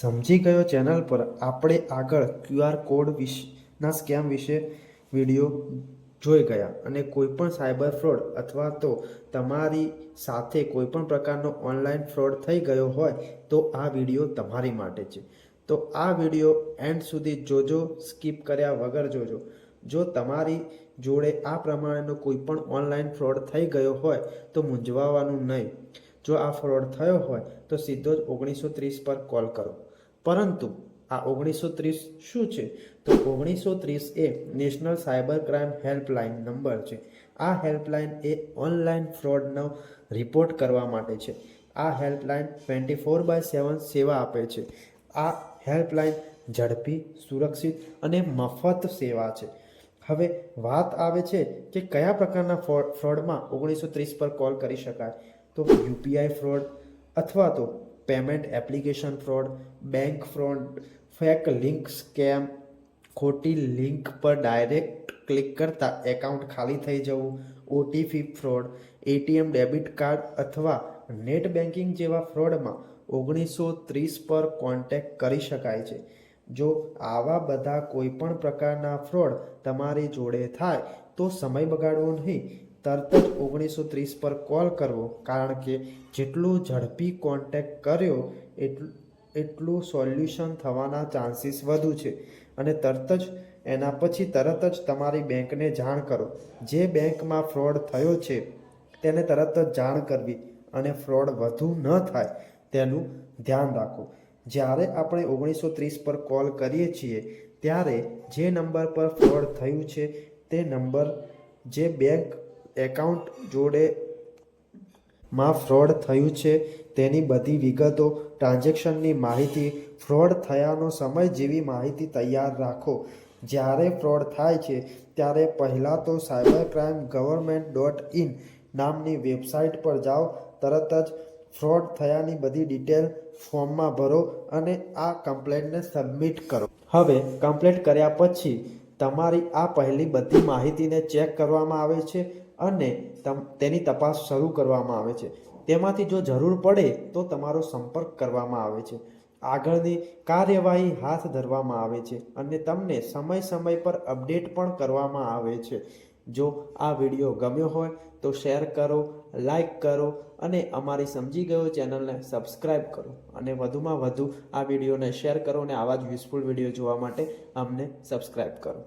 સમજી ગયો ચેનલ પર આપણે આગળ ક્યુઆર કોડ વિશેના સ્કેમ વિશે વિડીયો જોઈ ગયા અને કોઈપણ સાયબર ફ્રોડ અથવા તો તમારી સાથે કોઈપણ પ્રકારનો ઓનલાઈન ફ્રોડ થઈ ગયો હોય તો આ વિડીયો તમારી માટે છે. તો આ વિડીયો એન્ડ સુધી જોજો, સ્કીપ કર્યા વગર જોજો. જો તમારી જોડે આ પ્રમાણેનો કોઈપણ ઓનલાઈન ફ્રોડ થઈ ગયો હોય તો મૂંઝવવાનું નહીં. જો આ ફ્રોડ થયો હોય તો સીધો જ 1930 પર કોલ કરો. પરંતુ આ 1930 શું છે? તો 1930 એ national cyber crime helpline number છે. આ હેલ્પલાઇન એ ઓનલાઈન ફ્રોડનો રિપોર્ટ કરવા માટે છે. આ હેલ્પલાઇન 24/7 સેવા આપે છે. આ હેલ્પલાઇન ઝડપી, સુરક્ષિત અને મફત સેવા છે. હવે વાત આવે છે કે કયા પ્રકારના ફ્રોડમાં 1930 પર કોલ કરી શકાય. તો યુપીઆઈ ફ્રોડ અથવા તો payment application fraud, bank fraud, fake link scam, ખોટી લિંક પર ડાયરેક્ટ ક્લિક કરતાં એકાઉન્ટ ખાલી થઈ જવું, OTP fraud, ATM debit card અથવા નેટ બેન્કિંગ જેવા ફ્રોડમાં 1930 પર કોન્ટેક્ટ કરી શકાય છે. જો આવા બધા કોઈપણ પ્રકારના ફ્રોડ તમારી જોડે થાય તો સમય બગાડવો નહીં, તરત જ 1930 પર કોલ કરવો. કારણ કે જેટલું ઝડપી કોન્ટેક્ટ કર્યો એટલું સોલ્યુશન થવાના ચાન્સીસ વધુ છે. અને તરત જ તમારી બેંકને જાણ કરો. જે બેંકમાં ફ્રોડ થયો છે તેને તરત જ જાણ કરવી અને ફ્રોડ વધુ ન થાય તેનું ધ્યાન રાખો. જ્યારે આપણે 1930 પર કોલ કરીએ છીએ ત્યારે જે નંબર પર ફ્રોડ થયું છે તે નંબર, જે બેંક એકાઉન્ટ જોડે માં ફ્રોડ થયું છે તેની બધી વિગતો, ટ્રાન્ઝેક્શનની માહિતી, ફ્રોડ થયાનો સમય જેવી માહિતી તૈયાર રાખો. જ્યારે ફ્રોડ થાય છે ત્યારે પહેલાં તો cybercrime.gov.in નામની વેબસાઇટ પર જાઓ. તરત જ ફ્રોડ થયાની બધી ડિટેલ ફોર્મમાં ભરો અને આ કમ્પ્લેન્ટને સબમિટ કરો. હવે કમ્પ્લેન્ટ કર્યા પછી તમારી આ પહેલી બધી માહિતીને ચેક કરવામાં આવે છે અને તેની તપાસ શરૂ કરવામાં આવે છે. તેમાંથી જો જરૂર પડે તો તમારો સંપર્ક કરવામાં આવે છે. આગળની કાર્યવાહી હાથ ધરવામાં આવે છે અને તમને સમય પર અપડેટ પણ કરવામાં આવે છે. જો આ વિડીયો ગમ્યો હોય તો શેર કરો, લાઈક કરો અને અમારી સમજી ગયો ચેનલને સબસ્ક્રાઈબ કરો અને વધુમાં વધુ આ વિડીયોને શેર કરો અને આવા જ યુઝફુલ વિડીયો જોવા માટે અમને સબસ્ક્રાઈબ કરો.